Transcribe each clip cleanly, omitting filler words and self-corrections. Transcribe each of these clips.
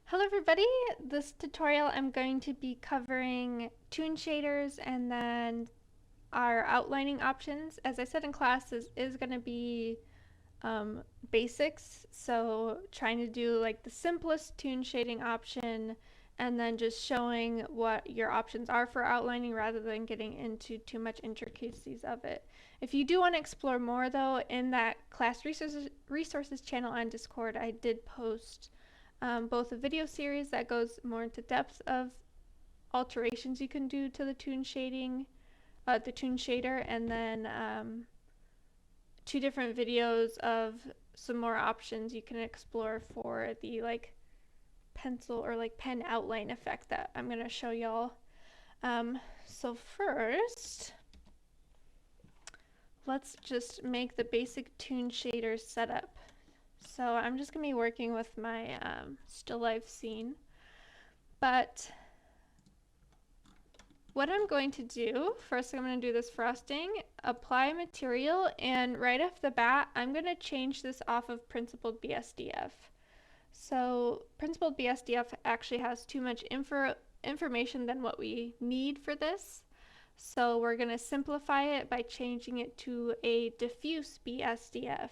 Hello everybody! This tutorial I'm going to be covering Toon shaders and then our outlining options. As I said in class, this is going to be basics, so trying to do like the simplest Toon shading option and then just showing what your options are for outlining rather than getting into too much intricacies of it. If you do want to explore more though, in that class resources channel on Discord, I did post both a video series that goes more into depth of alterations you can do to the Toon shading, the Toon shader, and then two different videos of some more options you can explore for the like pencil or like pen outline effect that I'm going to show y'all. So first, let's just make the basic Toon shader setup. So I'm just going to be working with my still life scene, but what I'm going to do, first I'm going to do this frosting, apply material, and right off the bat I'm going to change this off of principled BSDF. So principled BSDF actually has too much information than what we need for this. So we're going to simplify it by changing it to a diffuse BSDF.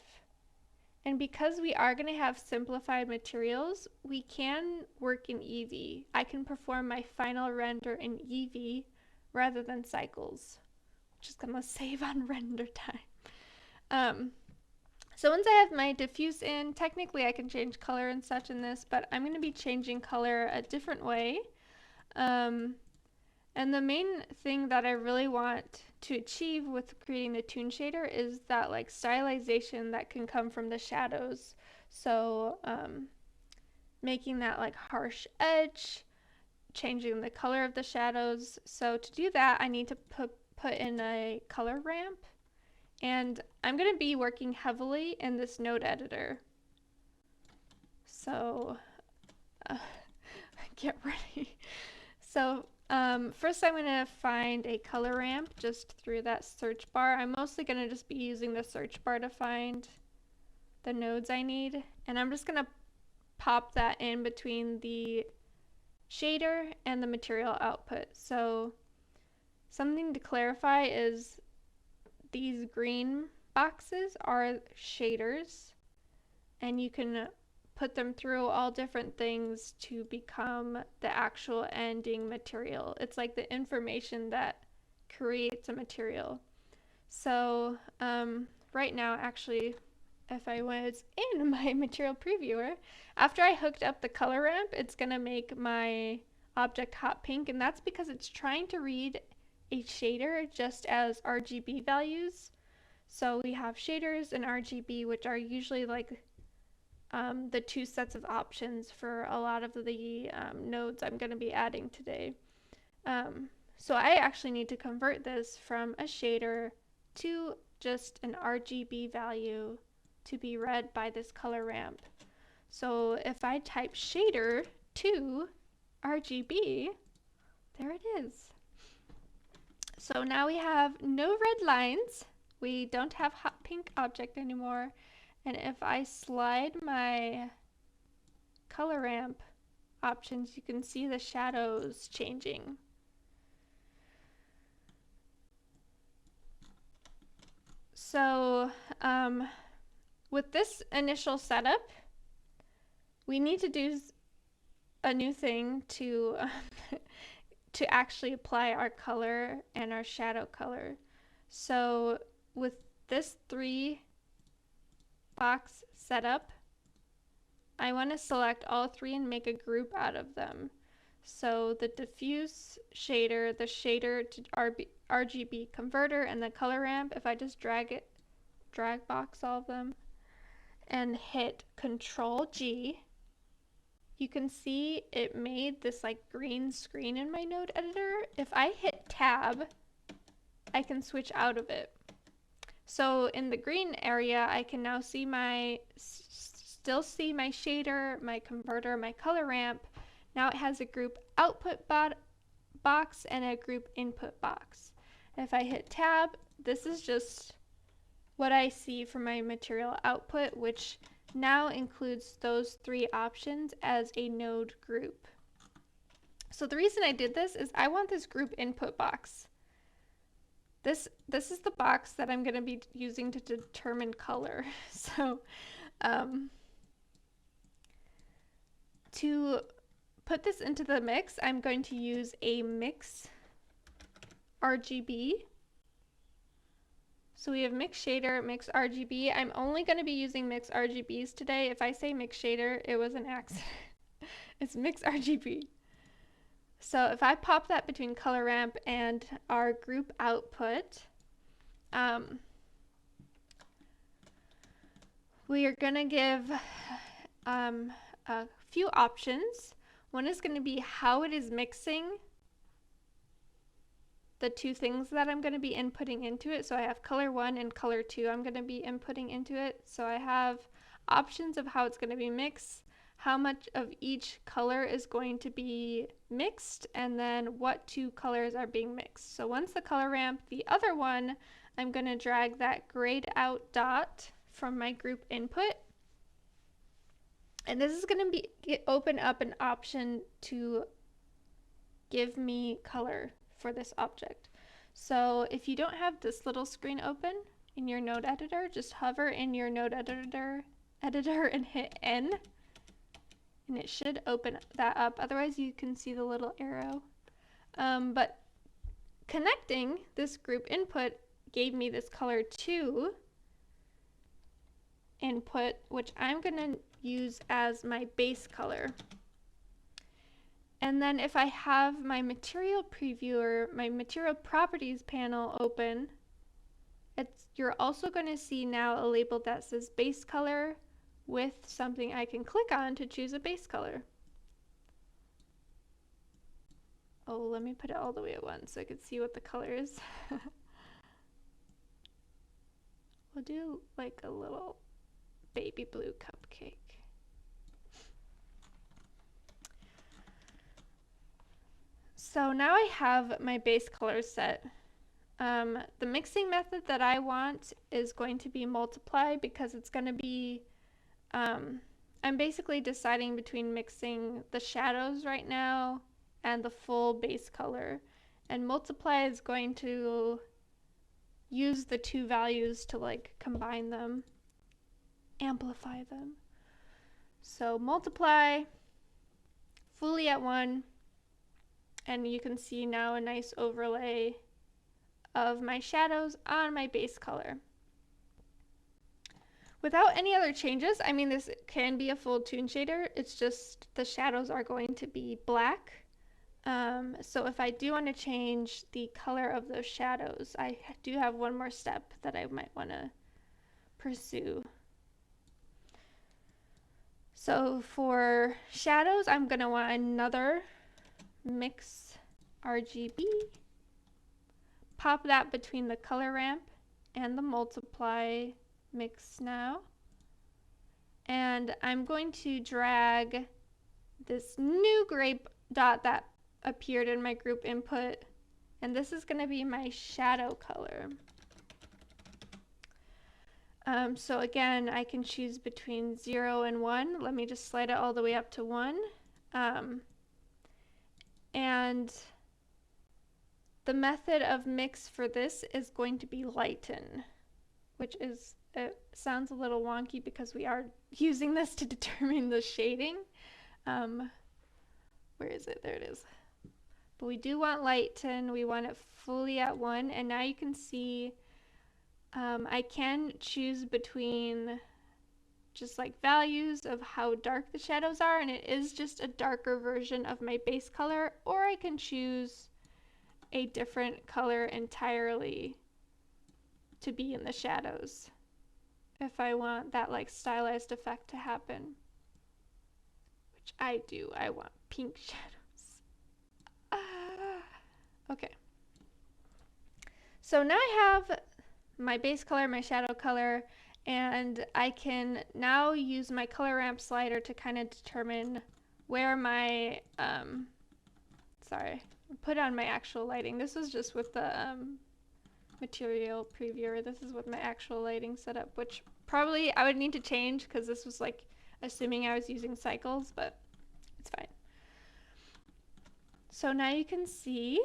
And because we are going to have simplified materials, we can work in Eevee. I can perform my final render in Eevee rather than cycles, which is going to save on render time. So once I have my diffuse in, technically I can change color and such in this, but I'm going to be changing color a different way. And the main thing that I really want to achieve with creating the Toon shader is that like stylization that can come from the shadows. So making that like harsh edge, changing the color of the shadows. So to do that, I need to put in a color ramp, and I'm going to be working heavily in this node editor. So get ready. So first I'm going to find a color ramp just through that search bar. I'm mostly going to just be using the search bar to find the nodes I need, and I'm just going to pop that in between the shader and the material output. So something to clarify is these green boxes are shaders, and you can put them through all different things to become the actual ending material. It's like the information that creates a material. So right now, actually, if I was in my material previewer, after I hooked up the color ramp, it's going to make my object hot pink, and that's because it's trying to read a shader just as RGB values. So we have shaders and RGB, which are usually like the two sets of options for a lot of the nodes I'm going to be adding today. So I actually need to convert this from a shader to just an RGB value to be read by this color ramp. So if I type shader to RGB, there it is. So now we have no red lines. We don't have hot pink object anymore. And if I slide my color ramp options, you can see the shadows changing. So with this initial setup, we need to do a new thing to to actually apply our color and our shadow color. So with this 3 box setup, I want to select all 3 and make a group out of them. So the diffuse shader, the shader to RGB converter, and the color ramp, if I just drag box all of them and hit Control G, you can see it made this like green screen in my node editor. If I hit tab, I can switch out of it. So in the green area, I can now see still see my shader, my converter, my color ramp. Now it has a group output box and a group input box. If I hit tab, this is just what I see from my material output, which now includes those three options as a node group. So the reason I did this is I want this group input box. This is the box that I'm going to be using to determine color. So to put this into the mix, I'm going to use a mix RGB. So we have mix shader, mix RGB. I'm only going to be using mix RGBs today. If I say mix shader, it was an accident. It's mix RGB. So if I pop that between color ramp and our group output, we are going to give a few options. One is going to be how it is mixing the two things that I'm going to be inputting into it. So I have color 1 and color 2 I'm going to be inputting into it. So I have options of how it's going to be mixed, how much of each color is going to be mixed, and then what two colors are being mixed. So once the color ramp, the other one, I'm going to drag that grayed out dot from my group input. And this is going to be open up an option to give me color for this object. So if you don't have this little screen open in your node editor, just hover in your node editor and hit N, and it should open that up. Otherwise you can see the little arrow. But connecting this group input gave me this color 2 input, which I'm going to use as my base color. And then if I have my material previewer, my material properties panel open, you're also going to see now a label that says base color with something I can click on to choose a base color. Oh, let me put it all the way at once so I can see what the color is. We'll do like a little baby blue cupcake. So now I have my base color set. The mixing method that I want is going to be multiply, because it's going to be, I'm basically deciding between mixing the shadows right now and the full base color. And multiply is going to use the two values to like combine them, amplify them. So multiply fully at 1. And you can see now a nice overlay of my shadows on my base color. Without any other changes, I mean, this can be a full Toon shader, it's just the shadows are going to be black. So if I do want to change the color of those shadows, I do have one more step that I might want to pursue. So for shadows, I'm going to want another mix RGB, pop that between the color ramp and the multiply mix now, and I'm going to drag this new gray dot that appeared in my group input, and this is going to be my shadow color. So again, I can choose between 0 and 1. Let me just slide it all the way up to 1. And the method of mix for this is going to be lighten, which is, it sounds a little wonky because we are using this to determine the shading. Where is it? There it is. But we do want lighten, we want it fully at 1, and now you can see I can choose between just like values of how dark the shadows are, and it is just a darker version of my base color, or I can choose a different color entirely to be in the shadows if I want that like stylized effect to happen, which I do. I want pink shadows. Okay, so now I have my base color, my shadow color, and I can now use my color ramp slider to kind of determine where my, sorry, put on my actual lighting. This was just with the material previewer. This is with my actual lighting setup, which Probably I would need to change because this was like assuming I was using cycles, but it's fine. So now you can see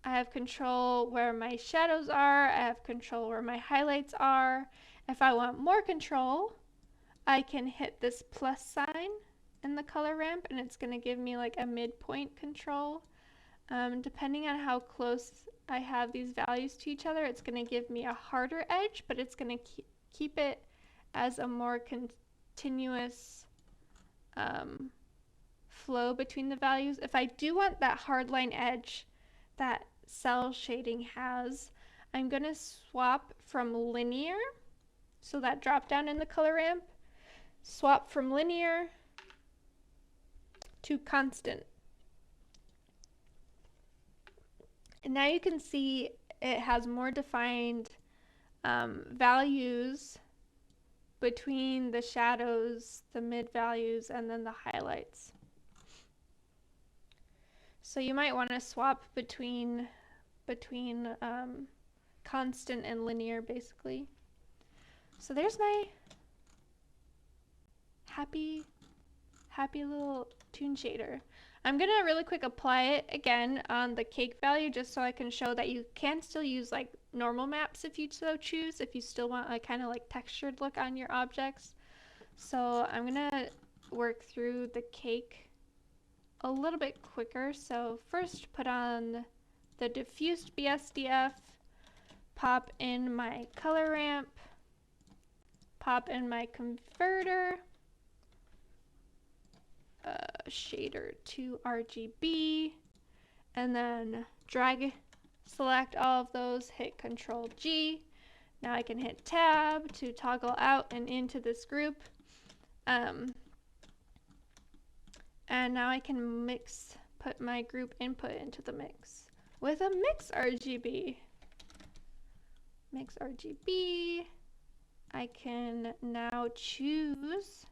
I have control where my shadows are, I have control where my highlights are. If I want more control, I can hit this plus sign in the color ramp and it's going to give me like a midpoint control. Depending on how close I have these values to each other, it's going to give me a harder edge, but it's going to keep it as a more continuous flow between the values. If I do want that hardline edge that cell shading has, I'm going to swap from linear, so that drop down in the color ramp, swap from linear to constant. And now you can see it has more defined values between the shadows, the mid values, and then the highlights. So you might want to swap between constant and linear, basically. So there's my happy little Toon shader. I'm gonna really quick apply it again on the cake value just so I can show that you can still use like normal maps if you so choose, if you still want a kind of like textured look on your objects. So I'm gonna work through the cake a little bit quicker. So first put on the diffused BSDF, pop in my color ramp, pop in my converter, shader to RGB, and then select all of those, hit Control G. Now I can hit Tab to toggle out and into this group. And now I can put my group input into the mix with a mix RGB. Mix RGB. I can now choose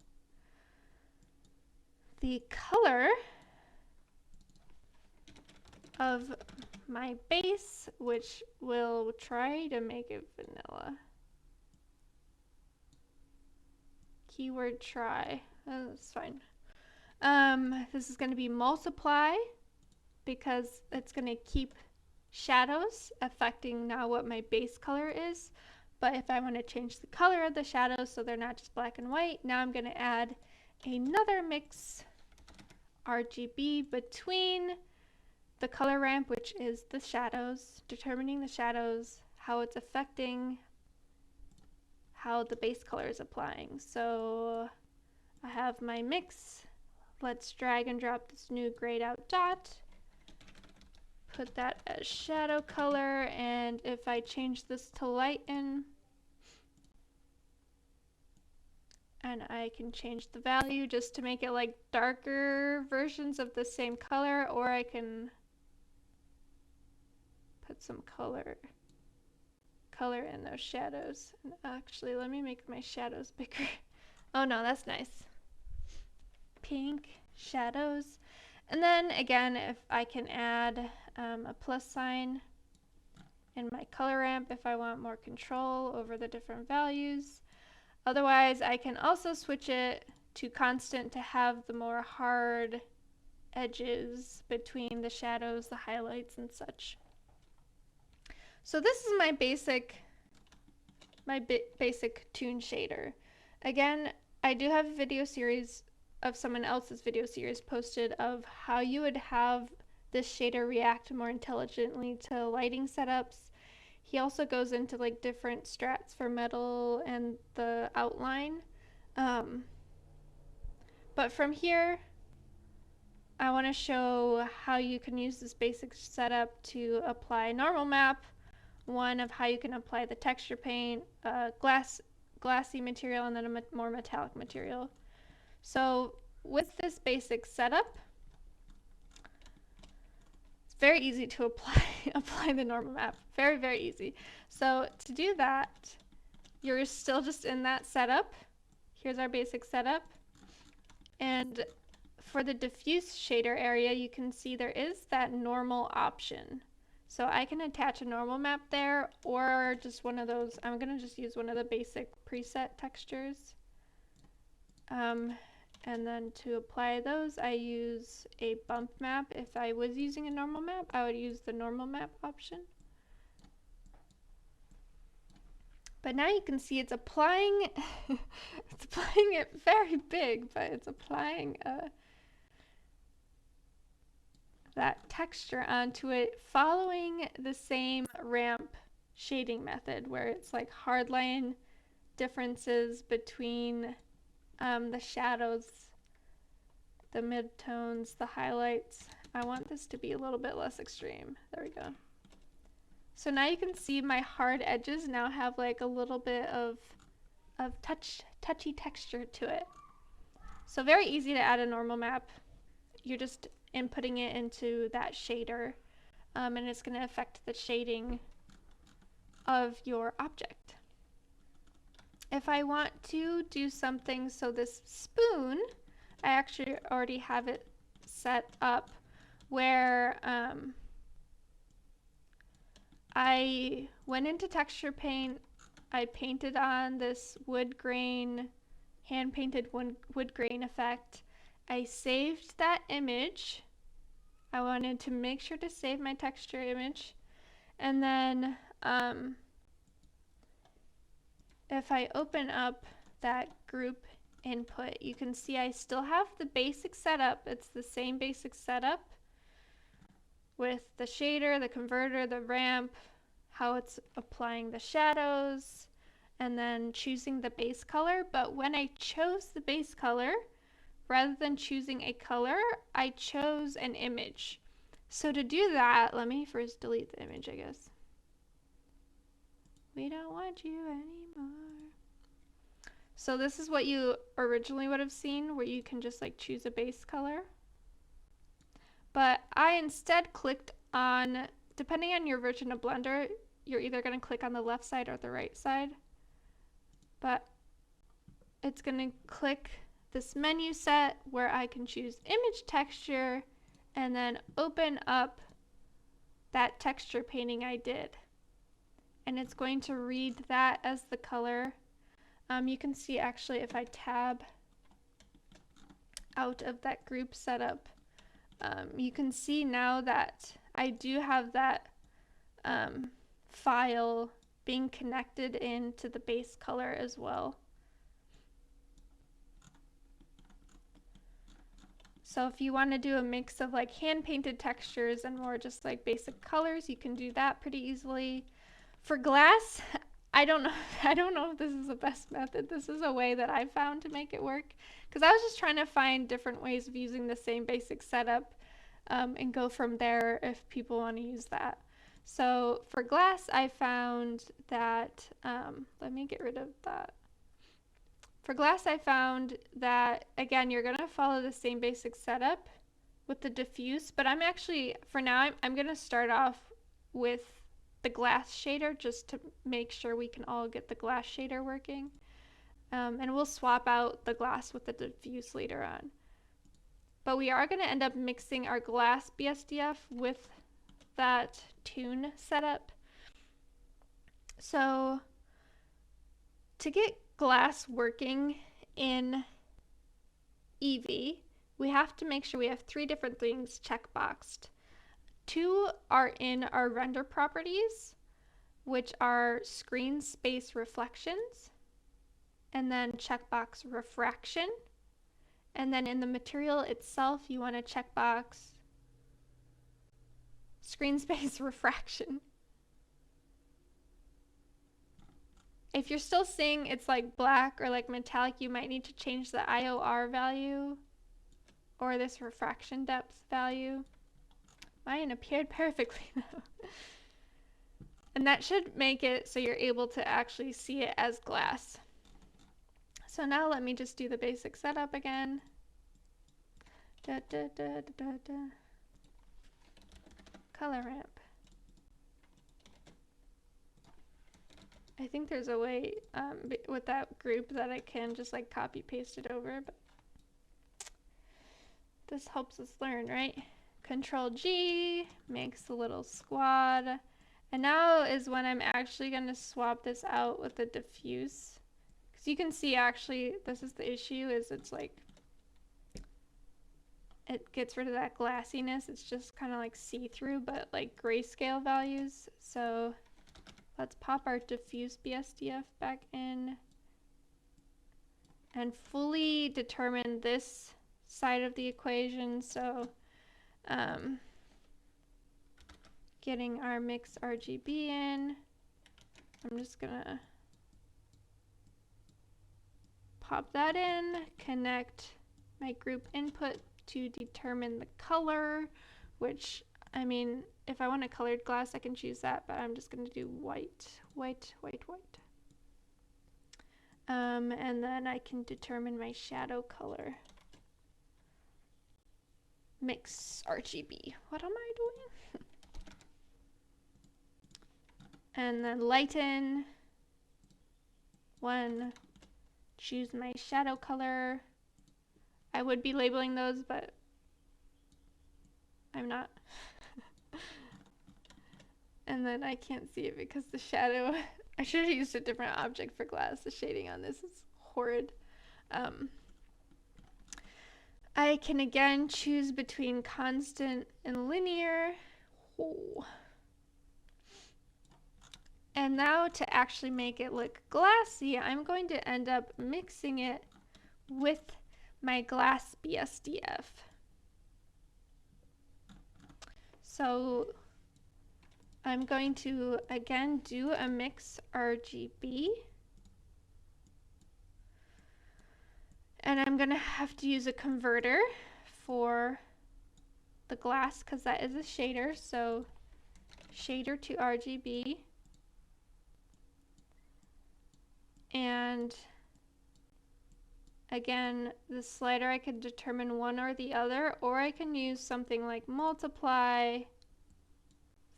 the color of my base, which will try to make it vanilla. Keyword try. That's fine. This is going to be multiply because it's going to keep shadows affecting now what my base color is. But if I want to change the color of the shadows so they're not just black and white, now I'm going to add another mix RGB between the color ramp, which is the shadows, determining the shadows, how it's affecting how the base color is applying. So I have my mix. Let's drag and drop this new grayed out dot, put that as shadow color, and if I change this to lighten, and I can change the value just to make it like darker versions of the same color, or I can put some color in those shadows. And actually, let me make my shadows bigger. Oh no, that's nice. Pink shadows. And then again, if I can add a plus sign in my color ramp if I want more control over the different values. Otherwise, I can also switch it to constant to have the more hard edges between the shadows, the highlights, and such. So this is my basic Toon shader. Again, I do have a video series of someone else's video series posted of how you would have this shader react more intelligently to lighting setups. He also goes into like different strats for metal and the outline. But from here, I want to show how you can use this basic setup to apply normal map, one of how you can apply the texture paint, glassy material, and then a more metallic material. So with this basic setup, it's very easy to apply the normal map. Very, very easy. So to do that, you're still just in that setup. Here's our basic setup. And for the diffuse shader area, you can see there is that normal option. So I can attach a normal map there, or just one of those. I'm gonna just use one of the basic preset textures. And then to apply those, I use a bump map. If I was using a normal map, I would use the normal map option. But now you can see it's applying, it's applying it very big, but it's applying that texture onto it, following the same ramp shading method, where it's like hardline differences between the shadows, the midtones, the highlights. I want this to be a little bit less extreme. There we go. So now you can see my hard edges now have like a little bit of touchy texture to it. So very easy to add a normal map. You're just inputting it into that shader, and it's going to affect the shading of your object. If I want to do something, so this spoon, I actually already have it set up where I went into texture paint, I painted on this wood grain, hand painted wood grain effect. I saved that image. I wanted to make sure to save my texture image. And then if I open up that group input, you can see I still have the basic setup. It's the same basic setup with the shader, the converter, the ramp, how it's applying the shadows, and then choosing the base color. But when I chose the base color, rather than choosing a color, I chose an image. So to do that, let me first delete the image, I guess. We don't want you anymore. So this is what you originally would have seen, where you can just like choose a base color. But I instead clicked on, depending on your version of Blender, you're either going to click on the left side or the right side. But it's going to click this menu set where I can choose image texture and then open up that texture painting I did. And it's going to read that as the color. You can see actually if I tab out of that group setup, you can see now that I do have that file being connected into the base color as well. So if you want to do a mix of like hand painted textures and more just like basic colors, you can do that pretty easily. For glass, I don't know if this is the best method. This is a way that I found to make it work, because I was just trying to find different ways of using the same basic setup and go from there if people want to use that. So for glass, I found that, let me get rid of that. For glass, I found that, again, you're going to follow the same basic setup with the diffuse, but I'm actually, for now, I'm going to start off with the glass shader just to make sure we can all get the glass shader working. And we'll swap out the glass with the diffuse later on. But we are going to end up mixing our glass BSDF with that Toon setup. So to get glass working in Eevee, we have to make sure we have 3 different things checkboxed. 2 are in our render properties, which are screen space reflections, and then checkbox refraction. And then in the material itself, you want to checkbox screen space refraction. If you're still seeing it's like black or like metallic, you might need to change the IOR value or this refraction depth value. Mine appeared perfectly though. And that should make it so you're able to actually see it as glass. So now let me just do the basic setup again. Color ramp. I think there's a way with that group that I can just like copy paste it over, but this helps us learn, right? Control G makes a little squad. And now is when I'm actually going to swap this out with the diffuse. Because you can see actually, this is the issue, is it's like, it gets rid of that glassiness. It's just kind of like see-through, but like grayscale values. So let's pop our diffuse BSDF back in and fully determine this side of the equation. So getting our mix RGB in, I'm just gonna pop that in, connect my group input to determine the color, which, I mean, if I want a colored glass, I can choose that, but I'm just going to do white, white, white, white. And then I can determine my shadow color. Mix RGB. What am I doing? And then lighten. One. Choose my shadow color. I would be labeling those, but I'm not. And then I can't see it because the shadow, I should have used a different object for glass. The shading on this is horrid. I can again choose between constant and linear. Oh. And now to actually make it look glassy, I'm going to end up mixing it with my glass BSDF. So I'm going to again do a mix RGB. And I'm going to have to use a converter for the glass because that is a shader. So shader to RGB. And again, the slider, I can determine one or the other, or I can use something like multiply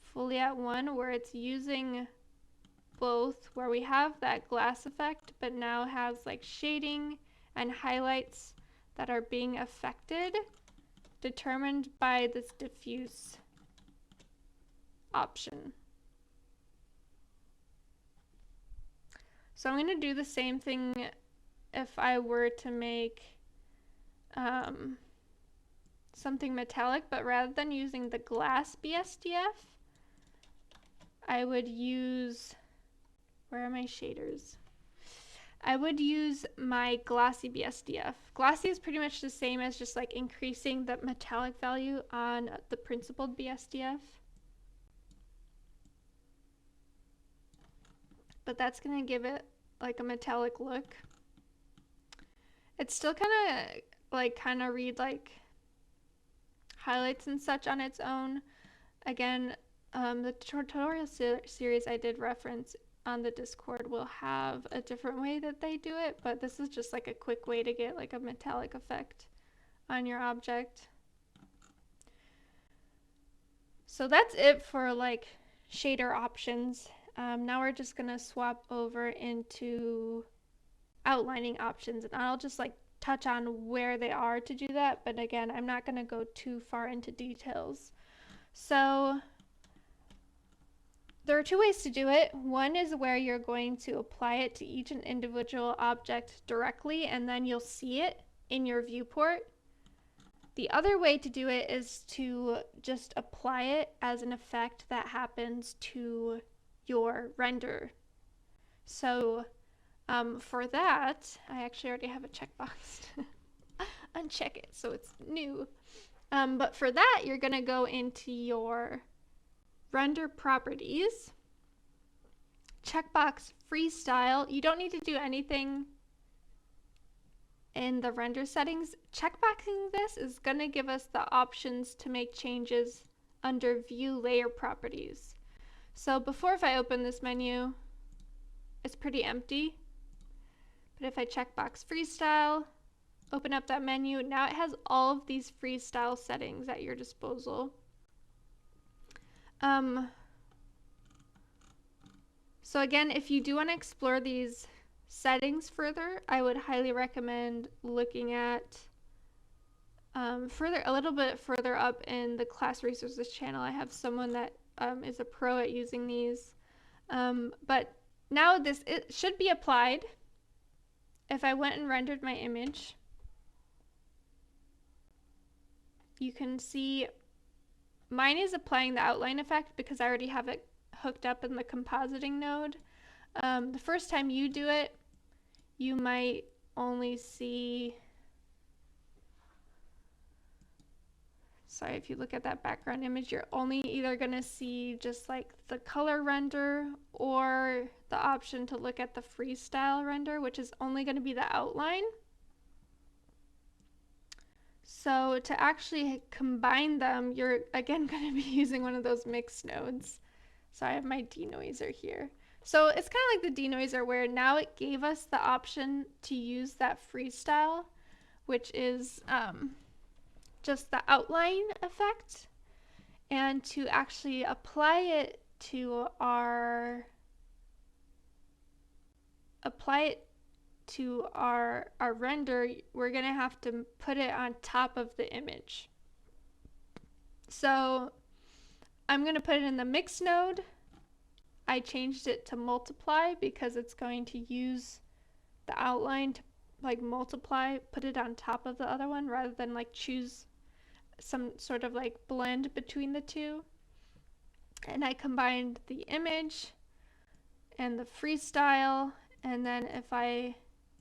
fully at 1, where it's using both, where we have that glass effect, but now has like shading and highlights that are being affected, determined by this diffuse option. So I'm going to do the same thing if I were to make something metallic, but rather than using the glass BSDF, I would use, where are my shaders? I would use my glossy BSDF. Glossy is pretty much the same as just like increasing the metallic value on the principled BSDF. But that's going to give it like a metallic look. It's still kind of read like highlights and such on its own. Again, the tutorial series I did reference on the Discord will have a different way that they do it, but this is just like a quick way to get like a metallic effect on your object. So that's it for like shader options. Now we're just gonna swap over into outlining options, and I'll just like touch on where they are to do that, but again, I'm not gonna go too far into details. So there are two ways to do it. One is where you're going to apply it to each individual object directly, and then you'll see it in your viewport. The other way to do it is to just apply it as an effect that happens to your render. So for that, I actually already have a checkbox to uncheck it, so it's new. But for that, you're going to go into your render properties, checkbox freestyle. You don't need to do anything in the render settings. Checkboxing this is going to give us the options to make changes under view layer properties. So before, if I open this menu, it's pretty empty. But if I checkbox freestyle, open up that menu, now it has all of these freestyle settings at your disposal. So again, if you do want to explore these settings further, I would highly recommend looking at a little bit further up in the class resources channel, I have someone that is a pro at using these. But now it should be applied. If I went and rendered my image, you can see mine is applying the outline effect because I already have it hooked up in the compositing node. The first time you do it, you might only see, sorry, if you look at that background image, you're only either going to see just like the color render or the option to look at the freestyle render, which is only going to be the outline. So to actually combine them, you're again going to be using one of those mix nodes. So I have my denoiser here. So it's kind of like the denoiser where now it gave us the option to use that freestyle, which is just the outline effect, and to actually apply it to our render, we're going to have to put it on top of the image. So I'm going to put it in the mix node. I changed it to multiply because it's going to use the outline to like multiply, put it on top of the other one rather than like choose some sort of like blend between the two. And I combined the image and the freestyle, and then if I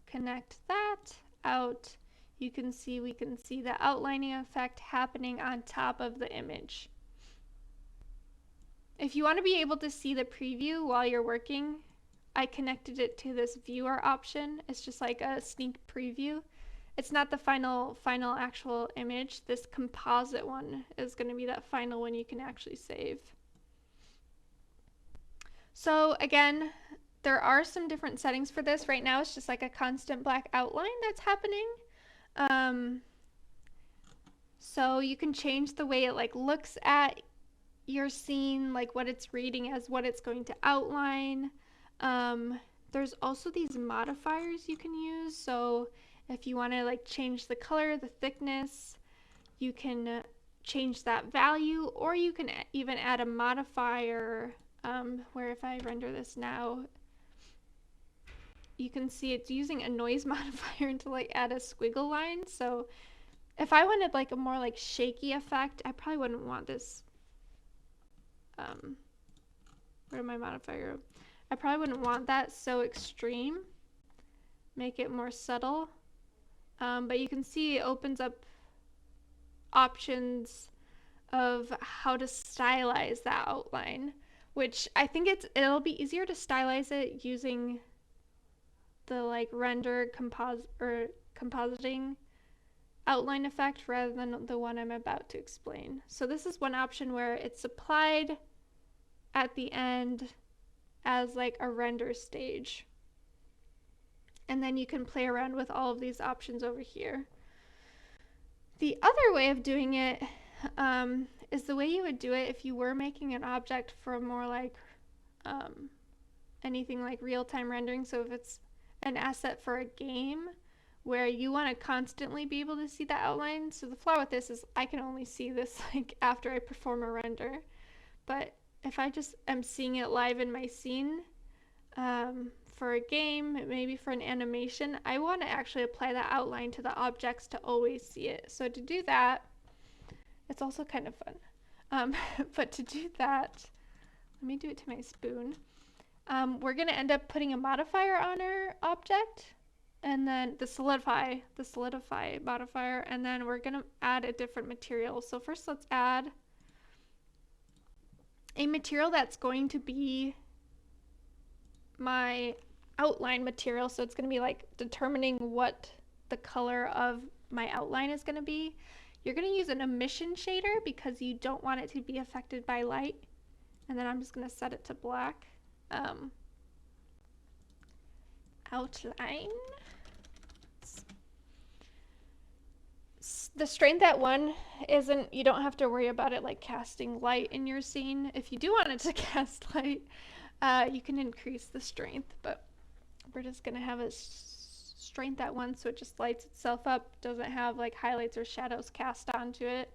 connect that out, we can see the outlining effect happening on top of the image. If you want to be able to see the preview while you're working, I connected it to this viewer option. It's just like a sneak preview. It's not the final actual image. This composite one is going to be that final one you can actually save. So again, there are some different settings for this. Right now it's just like a constant black outline that's happening. So you can change the way it like looks at your scene, like what it's reading as what it's going to outline. There's also these modifiers you can use. So if you want to like change the color, the thickness, you can change that value, or you can even add a modifier where if I render this now, you can see it's using a noise modifier to like add a squiggle line. So if I wanted like a more like shaky effect, I probably wouldn't want this. Where my modifier? I probably wouldn't want that so extreme. Make it more subtle. But you can see it opens up options of how to stylize that outline, which I think it'll be easier to stylize it using the like render compositing outline effect rather than the one I'm about to explain. So this is one option where it's applied at the end as like a render stage. And then you can play around with all of these options over here. The other way of doing it is the way you would do it if you were making an object for more like anything like real-time rendering. So if it's an asset for a game where you want to constantly be able to see that outline. So the flaw with this is I can only see this like after I perform a render. But if I just am seeing it live in my scene for a game, maybe for an animation, I want to actually apply that outline to the objects to always see it. So to do that, it's also kind of fun. But to do that, let me do it to my spoon. We're going to end up putting a modifier on our object, and then the solidify modifier, and then we're going to add a different material. So first let's add a material that's going to be my outline material. So it's going to be like determining what the color of my outline is going to be. You're going to use an emission shader because you don't want it to be affected by light. And then I'm just going to set it to black. Outline. The strength at 1 isn't, you don't have to worry about it like casting light in your scene. If you do want it to cast light, you can increase the strength, but we're just going to have a strength at once, so it just lights itself up, doesn't have like highlights or shadows cast onto it.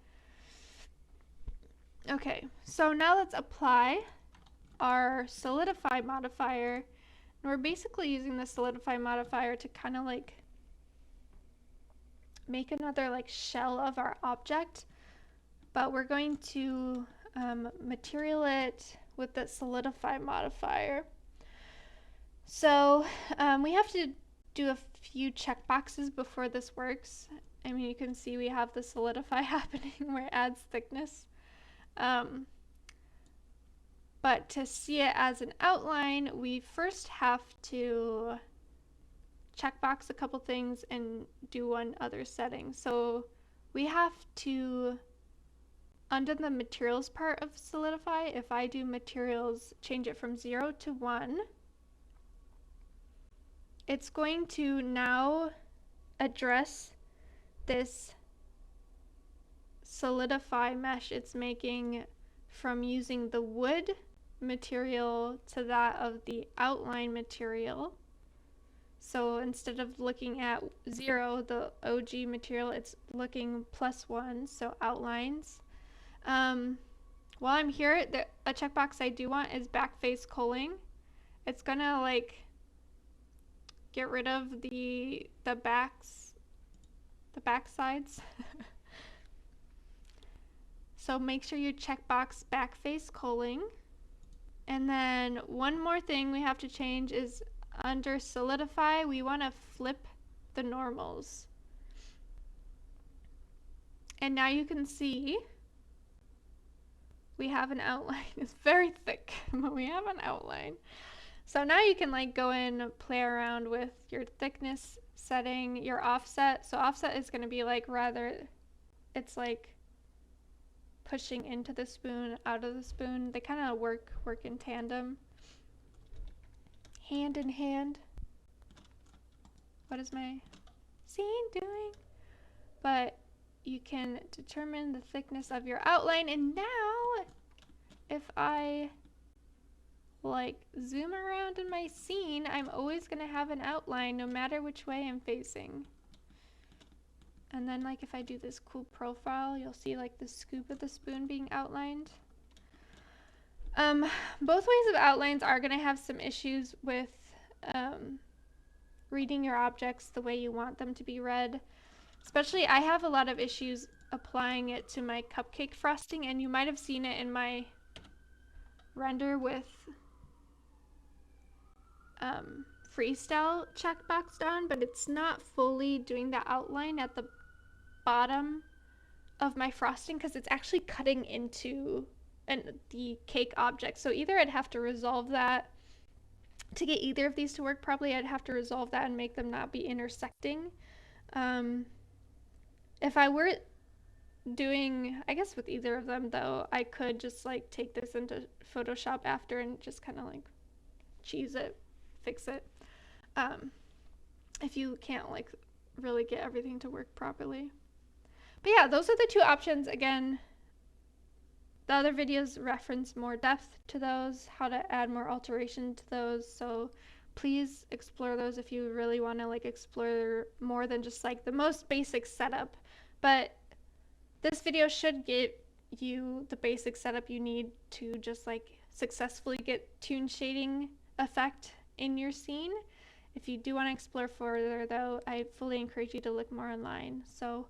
Okay, so now let's apply our solidify modifier. And we're basically using the solidify modifier to kind of like make another like shell of our object, but we're going to material it with the solidify modifier. So we have to do a few checkboxes before this works. I mean, you can see we have the solidify happening where it adds thickness. But to see it as an outline, we first have to checkbox a couple things and do one other setting. So we have to, under the materials part of solidify, if I do materials, change it from 0 to 1, it's going to now address this solidify mesh it's making from using the wood material to that of the outline material. So instead of looking at 0, the OG material, it's looking +1, so outlines. While I'm here, a checkbox I do want is backface culling. It's gonna like get rid of the backsides. So make sure you checkbox backface culling. And then one more thing we have to change is under solidify, we want to flip the normals. And now you can see we have an outline. It's very thick, but we have an outline. So now you can like go in and play around with your thickness setting, your offset. So offset is going to be like it's like pushing into the spoon, out of the spoon. They kind of work in tandem. Hand in hand. What is my scene doing? But you can determine the thickness of your outline. And now, if I like zoom around in my scene, I'm always going to have an outline no matter which way I'm facing. And then like if I do this cool profile, you'll see like the scoop of the spoon being outlined. Both ways of outlines are going to have some issues with reading your objects the way you want them to be read. Especially I have a lot of issues applying it to my cupcake frosting, and you might have seen it in my render with freestyle checkbox on, but it's not fully doing the outline at the bottom of my frosting because it's actually cutting into the cake object. So either I'd have to resolve that to get either of these to work. Probably I'd have to resolve that and make them not be intersecting. If I were doing, I guess with either of them though, I could just like take this into Photoshop after and just kind of like cheese it, fix it. If you can't like really get everything to work properly. But yeah, those are the two options. Again, the other videos reference more depth to those, how to add more alteration to those. So please explore those if you really want to like explore more than just like the most basic setup. But this video should give you the basic setup you need to just like successfully get Toon shading effect in your scene. If you do want to explore further though, I fully encourage you to look more online. So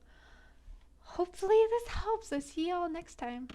hopefully this helps. I'll see y'all next time.